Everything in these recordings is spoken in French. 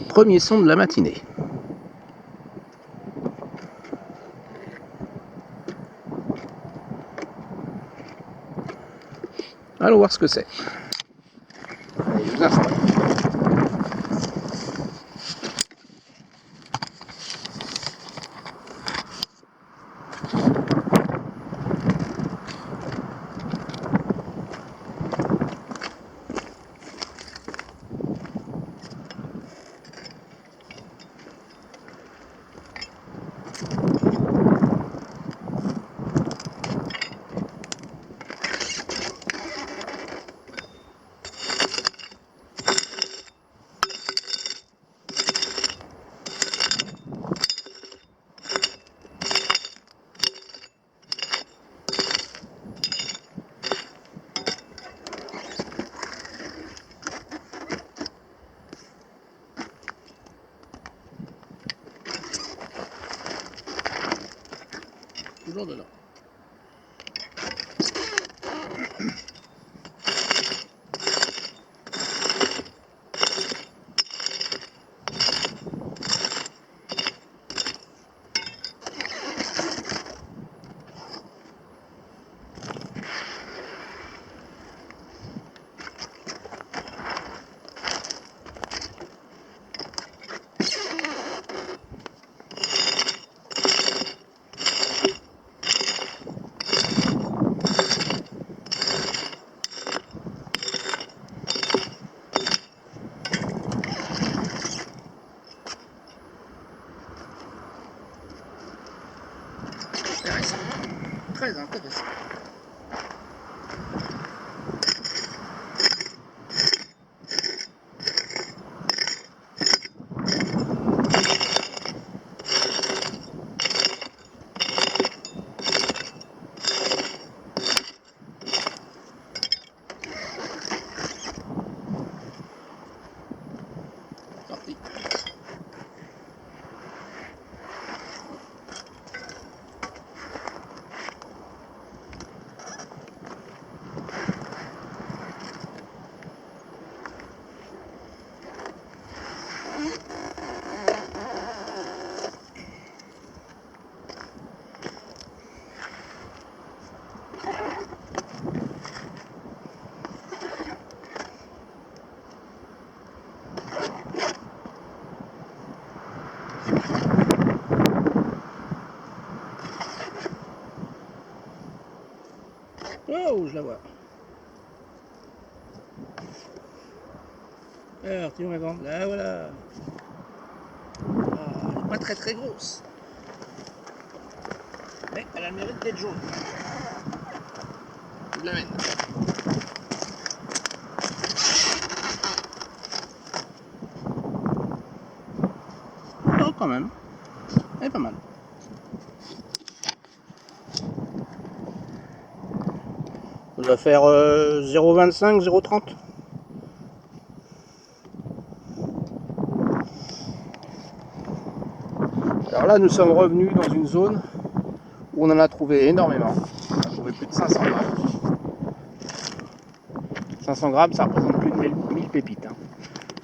Premier son de la matinée. Allons voir ce que c'est. Allez, je vous installe. Toujours dedans. Intéressant. Très intéressant. Sorti. Oh, je la vois. Alors, tiens ma grande, là voilà. Ah, elle n'est pas très grosse. Mais elle a le mérite d'être jaune. Je l'amène. Oh, quand même. Elle est pas mal. On va faire 0,25, 0,30. Alors là, nous sommes revenus dans une zone où on en a trouvé énormément. On a trouvé plus de 500 grammes. 500 grammes, ça représente plus de 1000 pépites. Hein.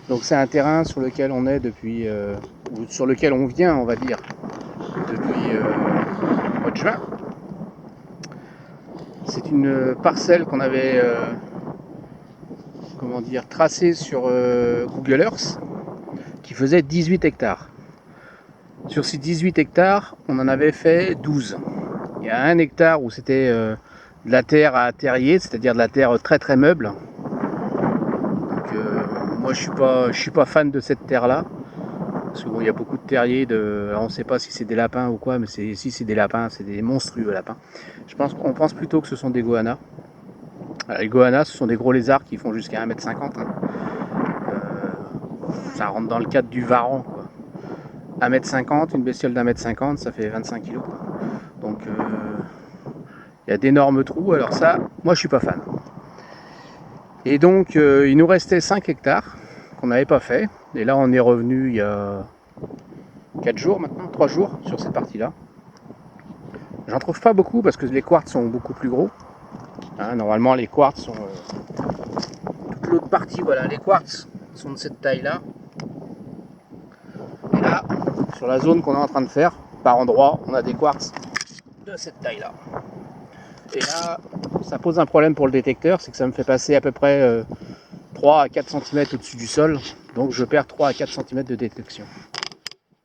Donc c'est un terrain sur lequel on est depuis, ou sur lequel on vient, on va dire, depuis le mois de juin. C'est une parcelle qu'on avait, comment dire, tracée sur Google Earth, qui faisait 18 hectares. Sur ces 18 hectares, on en avait fait 12. Il y a 1 hectare où c'était de la terre à terrier, c'est-à-dire de la terre très meuble. Donc moi je suis pas fan de cette terre-là. Parce que bon, il y a beaucoup de terriers, alors on ne sait pas si c'est des lapins ou quoi, mais si c'est des lapins, c'est des monstrueux lapins. On pense plutôt que ce sont des goannas. Alors, les goannas, ce sont des gros lézards qui font jusqu'à 1,50 m. Hein. Ça rentre dans le cadre du varan, quoi. 1,50 m, une bestiole d'1,50 m, ça fait 25 kg. Donc il y a d'énormes trous, alors ça, moi je suis pas fan. Et donc il nous restait 5 hectares qu'on n'avait pas fait. Et là on est revenu il y a 4 jours maintenant, 3 jours sur cette partie-là. J'en trouve pas beaucoup parce que les quartz sont beaucoup plus gros. Hein, normalement les quartz sont... toute l'autre partie, voilà, les quartz sont de cette taille-là. sur la zone qu'on est en train de faire, par endroit, on a des quartz de cette taille-là. Et là, ça pose un problème pour le détecteur, c'est que ça me fait passer à peu près 3 à 4 cm au-dessus du sol, donc je perds 3 à 4 cm de détection.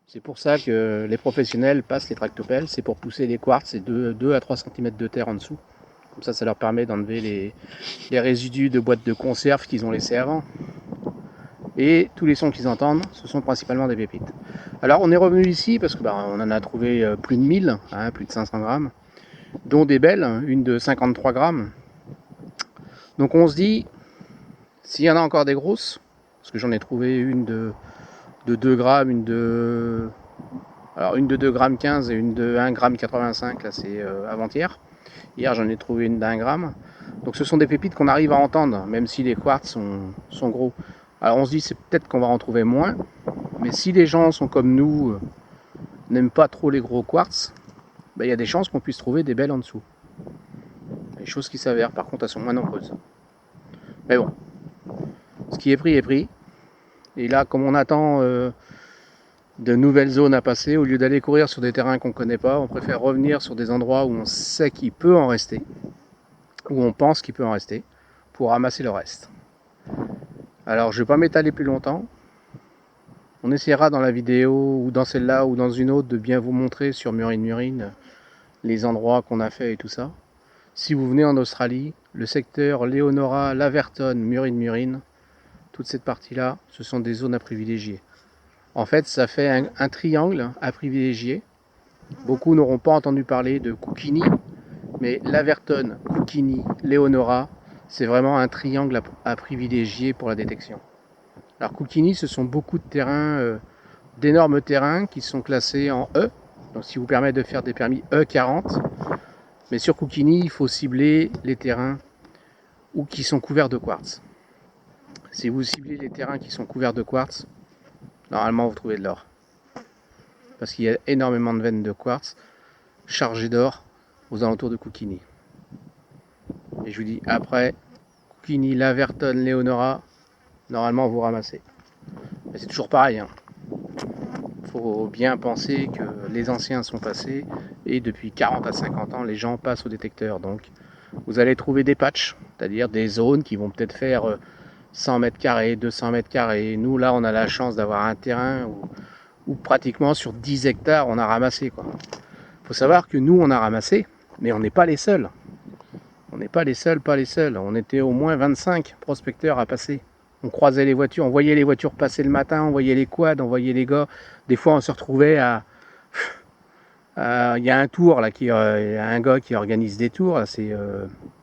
C'est pour ça que les professionnels passent les tractopelles, c'est pour pousser les quartz et 2 à 3 cm de terre en dessous. Comme ça leur permet d'enlever les résidus de boîtes de conserve qu'ils ont laissés avant. Et tous les sons qu'ils entendent, ce sont principalement des pépites. Alors on est revenu ici parce que on en a trouvé plus de 1000, hein, plus de 500 grammes, dont des belles, une de 53 grammes. Donc on se dit, s'il y en a encore des grosses, parce que j'en ai trouvé une de 2 grammes, une de 2 grammes 15 et une de 1 gramme 85, là c'est avant-hier. Hier j'en ai trouvé une d'1 gramme. Donc ce sont des pépites qu'on arrive à entendre, même si les quartz sont gros. Alors on se dit c'est peut-être qu'on va en trouver moins, mais si les gens sont comme nous, n'aiment pas trop les gros quartz, il y a des chances qu'on puisse trouver des belles en dessous. Les choses qui s'avèrent, par contre elles sont moins nombreuses. Mais bon, ce qui est pris est pris. Et là, comme on attend de nouvelles zones à passer, au lieu d'aller courir sur des terrains qu'on ne connaît pas, on préfère revenir sur des endroits où on sait qu'il peut en rester, où on pense qu'il peut en rester, pour ramasser le reste. Alors je ne vais pas m'étaler plus longtemps. On essaiera dans la vidéo, ou dans celle-là, ou dans une autre, de bien vous montrer sur Murine les endroits qu'on a fait et tout ça. Si vous venez en Australie, le secteur Leonora, Laverton, Murine, toute cette partie-là, ce sont des zones à privilégier. En fait, ça fait un triangle à privilégier. Beaucoup n'auront pas entendu parler de Kookini, mais Laverton, Kookini, Leonora, c'est vraiment un triangle à privilégier pour la détection. Alors Kookini, ce sont beaucoup de terrains, d'énormes terrains qui sont classés en E, donc ce qui vous permet de faire des permis E40. Mais sur Kookini, il faut cibler les terrains qui sont couverts de quartz. Si vous ciblez les terrains qui sont couverts de quartz, normalement vous trouvez de l'or. Parce qu'il y a énormément de veines de quartz chargées d'or aux alentours de Kookini. Et je vous dis, après Kookini, Laverton, Leonora, normalement vous ramassez. Mais c'est toujours pareil, hein. Faut bien penser que les anciens sont passés et depuis 40 à 50 ans, les gens passent au détecteur. Donc vous allez trouver des patchs, c'est-à-dire des zones qui vont peut-être faire 100 mètres carrés, 200 mètres carrés. Nous, là, on a la chance d'avoir un terrain où pratiquement sur 10 hectares, on a ramassé, quoi. Faut savoir que nous, on a ramassé, mais on n'est pas les seuls. On n'est pas les seuls. On était au moins 25 prospecteurs à passer. On croisait les voitures, on voyait les voitures passer le matin, on voyait les quads, on voyait les gars. Des fois, on se retrouvait il y a un tour, là, y a un gars qui organise des tours, c'est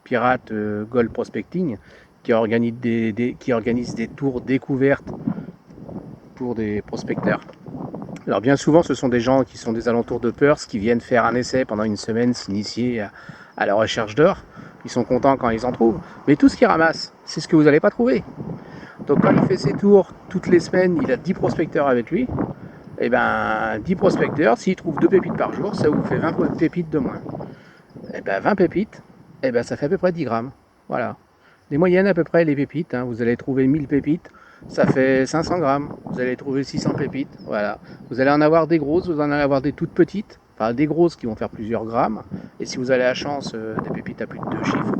Pirate Gold Prospecting, qui organise des tours découvertes pour des prospecteurs. Alors bien souvent, ce sont des gens qui sont des alentours de Perth, qui viennent faire un essai pendant une semaine, s'initier à la recherche d'or. Ils sont contents quand ils en trouvent. Mais tout ce qu'ils ramassent, c'est ce que vous n'allez pas trouver. Donc quand il fait ses tours toutes les semaines, il a 10 prospecteurs avec lui. Et 10 prospecteurs, s'il trouve 2 pépites par jour, ça vous fait 20 pépites de moins. Et 20 pépites, ça fait à peu près 10 grammes. Voilà. Les moyennes à peu près, les pépites, hein, vous allez trouver 1000 pépites, ça fait 500 grammes. Vous allez trouver 600 pépites, voilà. Vous allez en avoir des grosses, vous en allez avoir des toutes petites, enfin des grosses qui vont faire plusieurs grammes. Et si vous avez la chance, des pépites à plus de 2 chiffres.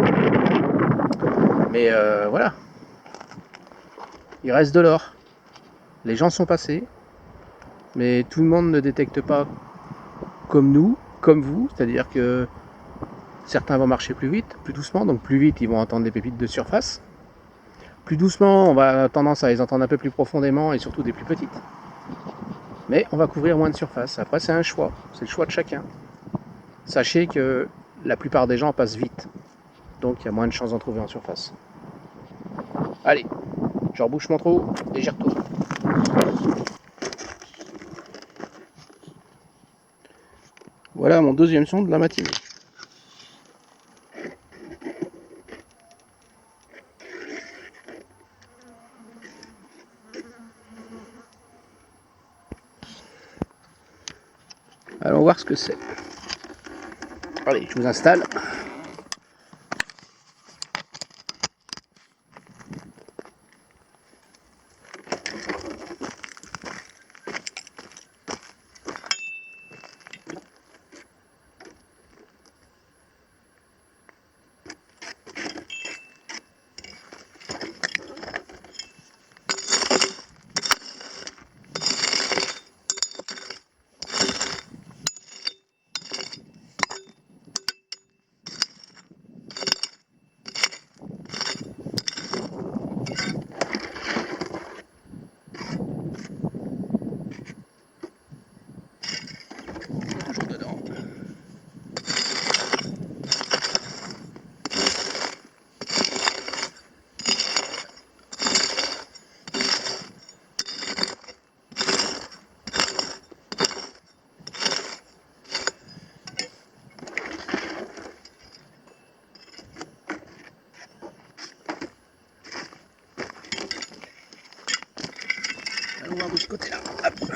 Mais voilà. Il reste de l'or. Les gens sont passés, mais tout le monde ne détecte pas comme nous, comme vous, c'est-à-dire que certains vont marcher plus vite, plus doucement, donc plus vite ils vont entendre des pépites de surface. Plus doucement, on va avoir tendance à les entendre un peu plus profondément et surtout des plus petites. Mais on va couvrir moins de surface. Après, c'est un choix. C'est le choix de chacun. Sachez que la plupart des gens passent vite. Donc, il y a moins de chances d'en trouver en surface. Allez, je rebouche mon trou et j'y retourne. Voilà mon deuxième son de la matinée. Allons voir ce que c'est. Allez, je vous installe. de ce côté-là. Hop.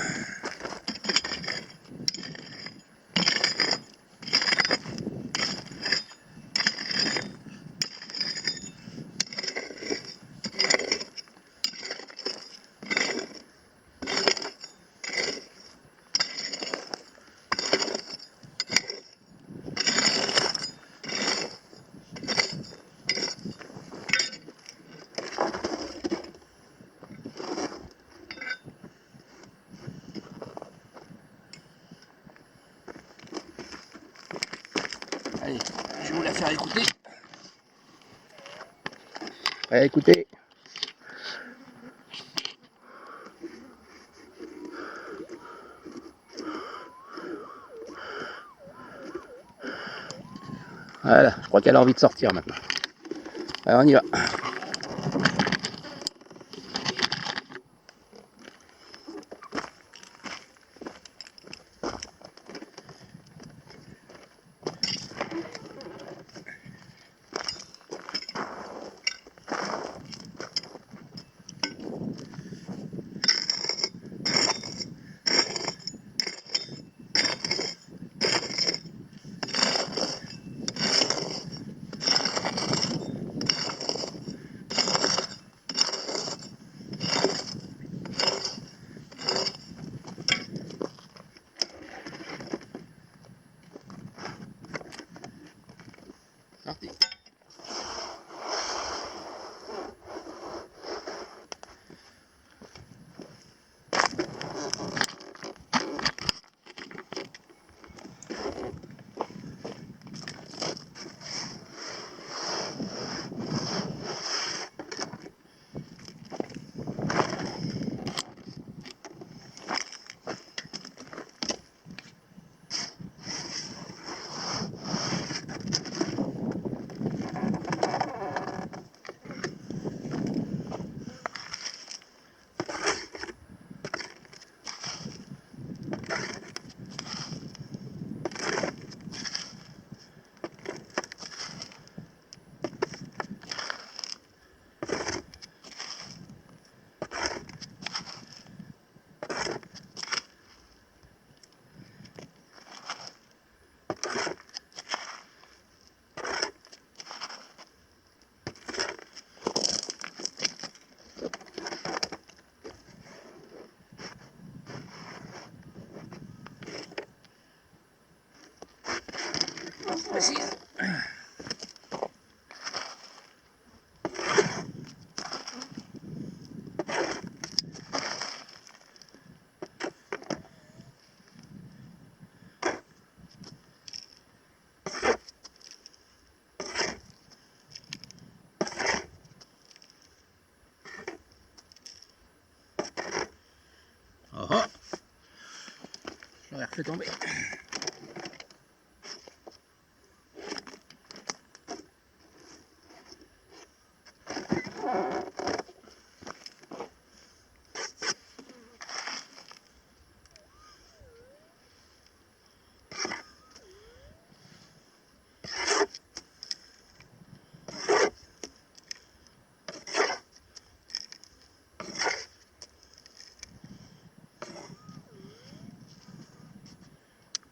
Allez, je vais vous la faire écouter. Allez, écoutez. Voilà, je crois qu'elle a envie de sortir maintenant. Alors on y va. Parti. Précise. Oh oh, je l'aurais refait tomber.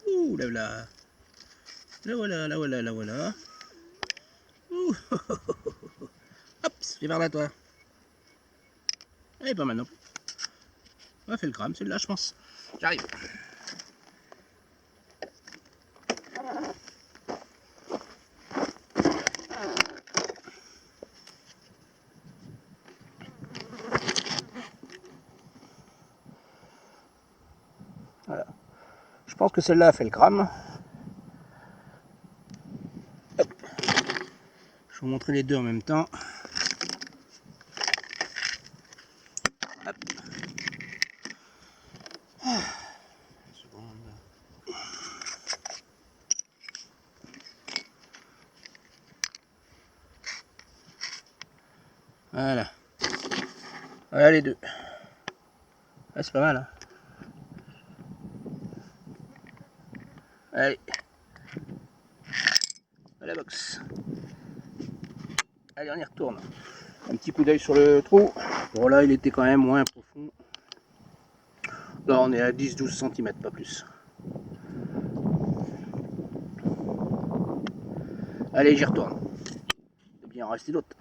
Ouh là là. Là voilà, là voilà, là voilà. Ouh. Hop, viens vers là toi. Eh, pas mal non plus. On va faire le crame, celle-là je pense. J'arrive. Voilà. Je pense que celle-là a fait le crame. Hop. Je vais vous montrer les deux en même temps. Hop. Ah. Voilà. Voilà les deux. Ah, c'est pas mal, hein. Allez. À la boxe. Allez, on y retourne. Un petit coup d'œil sur le trou. Bon, là, il était quand même moins profond. Là on est à 10-12 cm, pas plus. Allez, j'y retourne. Il doit bien en rester d'autres.